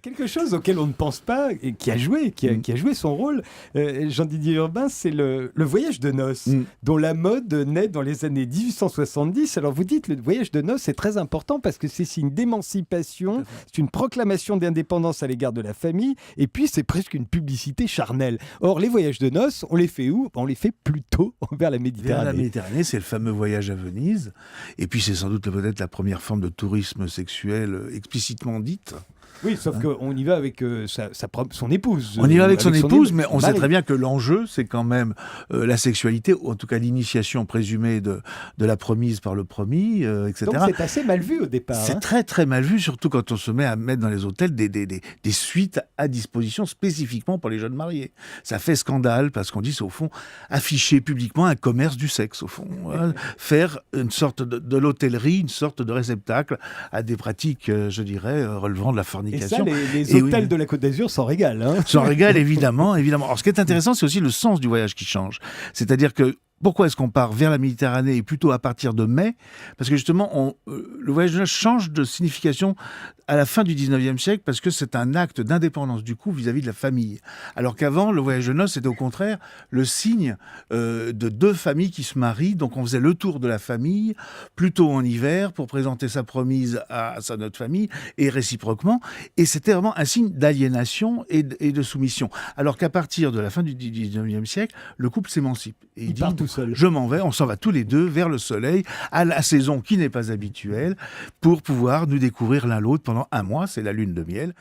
Quelque chose auquel on ne pense pas et qui a joué, qui a joué son rôle, Jean-Didier Urbain, c'est le voyage de noces, dont la mode naît dans les années 1870. Alors vous dites, le voyage de noces est très important parce que c'est signe d'émancipation, c'est une proclamation d'indépendance à l'égard de la famille, et puis c'est presque une publicité charnelle. Or, les voyages de noces, on les fait où? On les fait plutôt vers la Méditerranée. Vers la Méditerranée, c'est le fameux voyage à Venise, et puis c'est sans doute peut-être la première forme de tourisme sexuel explicitement dite. Oui, sauf qu'on y va avec son épouse. On y va avec son épouse, mais on sait très bien que l'enjeu, c'est quand même la sexualité, ou en tout cas l'initiation présumée de la promise par le promis, etc. Donc c'est assez mal vu au départ. C'est très très mal vu, surtout quand on se met à mettre dans les hôtels des suites à disposition spécifiquement pour les jeunes mariés. Ça fait scandale, parce qu'on dit, c'est au fond afficher publiquement un commerce du sexe, au fond. Faire une sorte de l'hôtellerie, une sorte de réceptacle à des pratiques, je dirais, relevant de la fornication. Et ça, les hôtels de la Côte d'Azur s'en régalent. S'en régalent, évidemment. Alors, ce qui est intéressant, c'est aussi le sens du voyage qui change. C'est-à-dire que pourquoi est-ce qu'on part vers la Méditerranée et plutôt à partir de mai? Parce que justement, le voyage de noces change de signification à la fin du 19e siècle, parce que c'est un acte d'indépendance du couple vis-à-vis de la famille. Alors qu'avant, le voyage de noces, c'était au contraire le signe de deux familles qui se marient. Donc on faisait le tour de la famille, plutôt en hiver, pour présenter sa promise à sa notre famille, et réciproquement. Et c'était vraiment un signe d'aliénation et de soumission. Alors qu'à partir de la fin du 19e siècle, le couple s'émancipe. Et il dit, part tout seul. Je m'en vais, on s'en va tous les deux vers le soleil, à la saison qui n'est pas habituelle, pour pouvoir nous découvrir l'un l'autre pendant un mois, c'est la lune de miel.